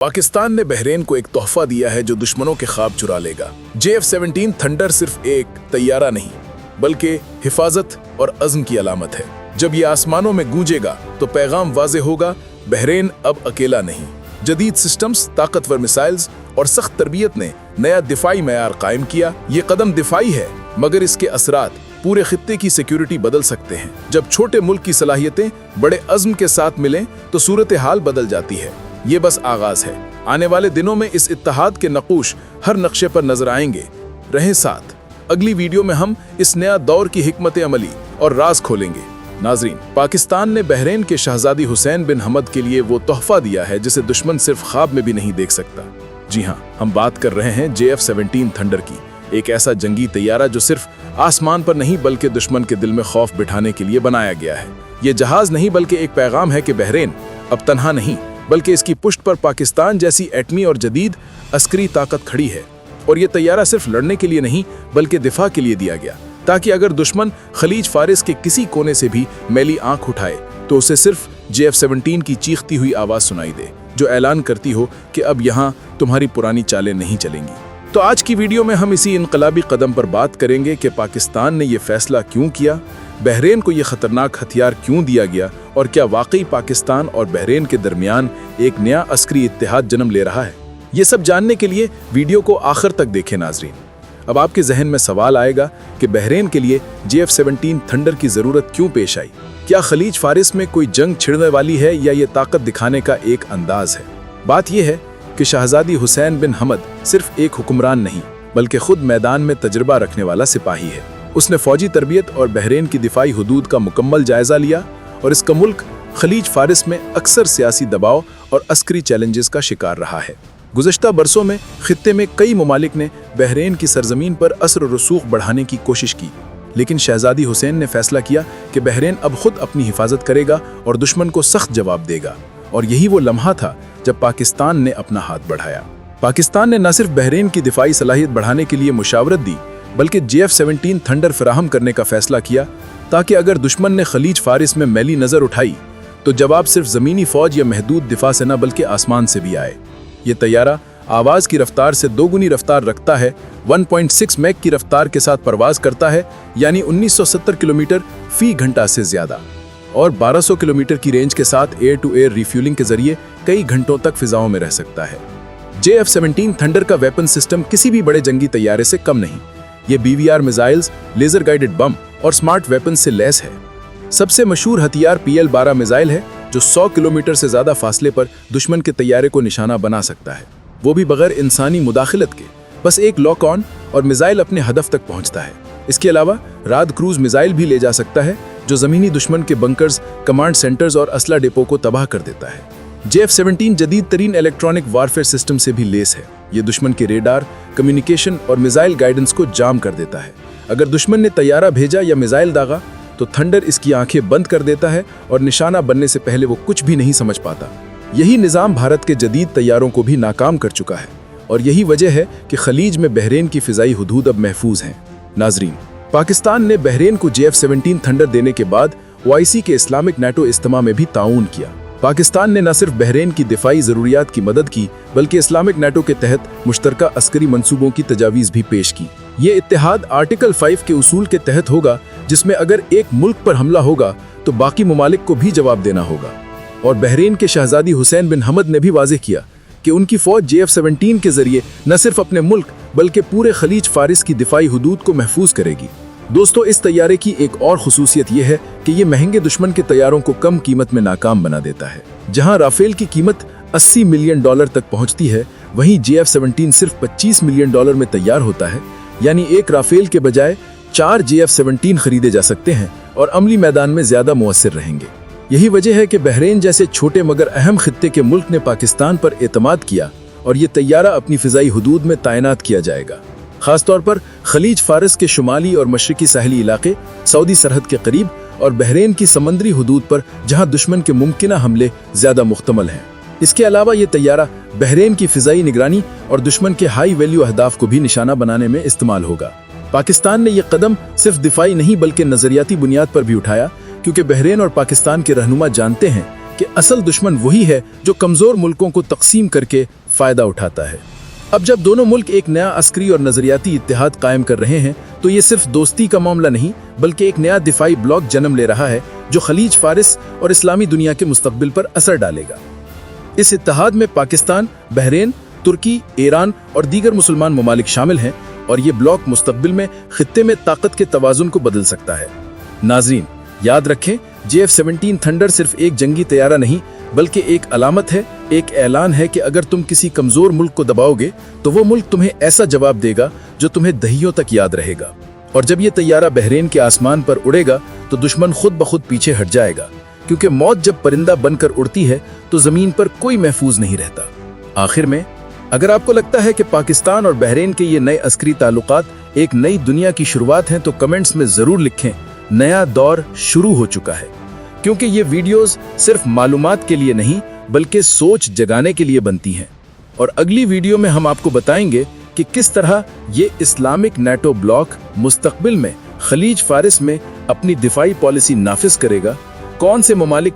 पाकिस्तान ने बहरीन को एक तोहफा दिया है जो दुश्मनों के ख्वाब चुरा लेगा। JF-17 थंडर सिर्फ एक तैयारा नहीं बल्कि हिफाजत और अज़्म की अलामत है। जब ये आसमानों में गूंजेगा तो पैगाम वाज़े होगा, बहरीन अब अकेला नहीं। जदीद सिस्टम्स, ताकतवर मिसाइल्स और सख्त तरबियत ने नया दिफाई मयार कायम किया। ये कदम दिफाई है मगर इसके असरात पूरे खित्ते की सिक्योरिटी बदल सकते हैं। जब छोटे मुल्क की सलाहियतें बड़े अज़्म के साथ मिलें तो सूरत हाल बदल जाती है। ये बस आगाज है। आने वाले दिनों में इस इत्तेहाद के नक़ूश हर नक्शे पर नजर आएंगे। रहें साथ, अगली वीडियो में हम इस नया दौर की हिकमत अमली और राज खोलेंगे। नाजरीन, पाकिस्तान ने बहरीन के शहजादी हुसैन बिन हमद के लिए वो तोहफा दिया है जिसे दुश्मन सिर्फ ख्वाब में भी नहीं देख सकता। जी हाँ, हम बात कर रहे हैं JF-17 थंडर की। एक ऐसा जंगी तैयारा जो सिर्फ आसमान पर नहीं बल्कि दुश्मन के दिल में खौफ बिठाने के लिए बनाया गया है। ये जहाज नहीं बल्कि एक पैगाम है कि बहरीन अब तन्हा नहीं, बल्कि इसकी पुष्ट पर पाकिस्तान जैसी एटमी और जदीद अस्करी ताकत खड़ी है। और ये तैयारा सिर्फ लड़ने के लिए नहीं बल्कि दिफा के लिए दिया गया, ताकि अगर दुश्मन खलीज फारिस के किसी कोने से भी मैली आंख उठाए तो उसे सिर्फ JF-17 की चीखती हुई आवाज सुनाई दे, जो ऐलान करती हो कि अब यहाँ तुम्हारी पुरानी चालें नहीं चलेंगी। तो आज की वीडियो में हम इसी इनकलाबी कदम पर बात करेंगे कि पाकिस्तान ने यह फैसला क्यों किया, बहरीन को यह खतरनाक हथियार क्यों दिया गया और क्या वाकई पाकिस्तान और बहरीन के दरमियान एक नया अस्करी इत्तेहाद जन्म ले रहा है। ये सब जानने के लिए वीडियो को आखिर तक देखें। नाजरीन, अब आपके जहन में सवाल आएगा कि बहरीन के लिए JF-17 थंडर की जरूरत क्यों पेश आई। क्या खलीज फारिस में कोई जंग छिड़ने वाली है या ये ताकत दिखाने का एक अंदाज है। बात यह है कि शहजादी हुसैन बिन हमद सिर्फ एक हुक्मरान नहीं बल्कि खुद मैदान में तजर्बा रखने वाला सिपाही है। उसने फौजी तरबियत और बहरीन की दिफाई हुदूद का मुकम्मल जायजा लिया और इसका मुल्क खलीज फारिस में अक्सर सियासी दबाव और अस्करी चैलेंजेस का शिकार रहा है। गुज़श्ता बरसों में खित्ते में कई ममालिक ने बहरीन की सरजमीन पर असर और रसूख बढ़ाने की कोशिश की, लेकिन शहजादी हुसैन ने फैसला किया कि बहरीन अब खुद अपनी हिफाजत करेगा और दुश्मन को सख्त जवाब देगा। और यही वो लम्हा था जब पाकिस्तान ने अपना हाथ बढ़ाया। पाकिस्तान ने न सिर्फ बहरीन की दिफाई सलाहियत बढ़ाने के लिए मुशावरत दी बल्कि JF-17 थंडर फराहम करने का फैसला किया, ताकि अगर दुश्मन ने खलीज फारिस में मैली नजर उठाई तो जवाब सिर्फ जमीनी फौज या महदूद दिफा से न बल्कि आसमान से भी आए। ये तैयारा आवाज की रफ्तार से दोगुनी रफ्तार रखता है, 1.6 मैक की रफ्तार के साथ परवाज करता है, यानी 1970 किलोमीटर फी घंटा से ज्यादा, और 1200 किलोमीटर की रेंज के साथ एयर टू एयर रिफ्यूलिंग के जरिए कई घंटों तक फिजाओं में रह सकता है। JF-17 थंडर का वेपन सिस्टम किसी भी बड़े जंगी तैयारे से कम नहीं। ये BVR missiles, laser guided bomb और स्मार्ट वेपन से लैस है। सबसे मशहूर हथियार PL-12 मिसाइल है, जो 100 किलोमीटर से ज्यादा फासले पर दुश्मन के तैयारे को निशाना बना सकता है, वो भी बगैर इंसानी मुदाखलत के। बस एक लॉक ऑन और मिसाइल अपने हदफ तक पहुंचता है। इसके अलावा राद क्रूज मिसाइल भी ले जा सकता है, जो जमीनी दुश्मन के बंकर्स, कमांड सेंटर्स और असला डिपो को तबाह कर देता है। JF-17 जदीद तरीन इलेक्ट्रॉनिक वारफेयर सिस्टम से भी लेस है। ये दुश्मन के रेडार, कम्युनिकेशन और मिसाइल गाइडेंस को जाम कर देता है। अगर दुश्मन ने तैयारा भेजा या मिसाइल दागा तो थंडर इसकी आंखें बंद कर देता है और निशाना बनने से पहले वो कुछ भी नहीं समझ पाता। यही निज़ाम भारत के जदीद तैयारों को भी नाकाम कर चुका है और यही वजह है कि खलीज में बहरीन की फिजाई हुदूद अब महफूज हैं। नाजरीन, पाकिस्तान ने बहरीन को JF-17 थंडर देने के बाद OIC के इस्लामिक NATO इज्तिमा में भी ताउन किया। पाकिस्तान ने न सिर्फ बहरीन की दिफाई ज़रूरियात की मदद की बल्कि इस्लामिक NATO के तहत मुश्तरका अस्करी मंसूबों की तजावीज़ भी पेश की। ये इत्तेहाद आर्टिकल 5 के उसूल के तहत होगा, जिसमें अगर एक मुल्क पर हमला होगा तो बाकी ममालिक को भी जवाब देना होगा। और बहरीन के शहजादी हुसैन बिन हमद ने भी वाज़ेह किया कि उनकी फ़ौज JF-17 के जरिए न सिर्फ अपने मुल्क बल्कि पूरे खलीज फारिस की दिफाई हुदूद को महफूज करेगी। दोस्तों, इस तैयारे की एक और खुसूसियत यह है कि ये महंगे दुश्मन के तैयारों को कम कीमत में नाकाम बना देता है। जहां राफेल की कीमत $80 मिलियन तक पहुंचती है, वहीं JF-17 सिर्फ $25 मिलियन में तैयार होता है, यानी एक राफेल के बजाय 4 JF-17 खरीदे जा सकते हैं और अमली मैदान में ज्यादा मुअस्सिर रहेंगे। यही वजह है कि बहरीन जैसे छोटे मगर अहम खित्ते के मुल्क ने पाकिस्तान पर एतमाद किया और ये तैयारा अपनी फिजाई हुदूद में तैनात किया जाएगा। खासतौर पर खलीज फारिस के शुमाली और मशरकी साहली इलाके, सऊदी सरहद के करीब और बहरीन की समंदरी हुदूद पर, जहां दुश्मन के मुमकिना हमले ज्यादा मुख्तमल हैं। इसके अलावा ये तैयारा बहरीन की फिजाई निगरानी और दुश्मन के हाई वैल्यू अहदाफ को भी निशाना बनाने में इस्तेमाल होगा। पाकिस्तान ने यह कदम सिर्फ दिफाई नहीं बल्कि नजरियाती बुनियाद पर भी उठाया, क्योंकि बहरीन और पाकिस्तान के रहनुमा जानते हैं कि असल दुश्मन वही है जो कमजोर मुल्कों को तकसीम करके फायदा उठाता है। अब जब दोनों मुल्क एक नया अस्करी और नजरियाती इत्तेहाद कायम कर रहे हैं तो ये सिर्फ दोस्ती का मामला नहीं बल्कि एक नया दिफाई ब्लॉक जन्म ले रहा है जो खलीज फारिस और इस्लामी दुनिया के मुस्तकबिल पर असर डालेगा। इस इत्तेहाद में पाकिस्तान, बहरीन, तुर्की, ईरान और दीगर मुसलमान ममालिक शामिल हैं और ये ब्लॉक मुस्तकबिल में खित्ते में ताकत के तवाजुन को बदल सकता है। नाज़रीन, याद रखें, JF-17 थंडर सिर्फ एक जंगी तैयारा नहीं बल्कि एक अलामत है, एक ऐलान है कि अगर तुम किसी कमजोर मुल्क को दबाओगे तो वो मुल्क तुम्हें ऐसा जवाब देगा जो तुम्हें दहियों तक याद रहेगा। और जब ये तैयारा बहरीन के आसमान पर उड़ेगा तो दुश्मन खुद ब खुद पीछे हट जाएगा, क्योंकि मौत जब परिंदा बनकर उड़ती है तो जमीन पर कोई महफूज नहीं रहता। आखिर में, अगर आपको लगता है कि पाकिस्तान और बहरीन के ये नए अस्करी ताल्लुकात एक नई दुनिया की शुरुआत हैं तो कमेंट्स में जरूर लिखें, नया दौर शुरू हो चुका है। क्योंकि ये वीडियोस सिर्फ मालूमात के लिए नहीं बल्कि सोच जगाने के लिए बनती हैं। और अगली वीडियो में हम आपको बताएंगे कि किस तरह ये इस्लामिक नेटो ब्लॉक मुस्तकबिल में खलीज फारिस में अपनी दिफाई पॉलिसी नाफिज करेगा, कौन से ममालिक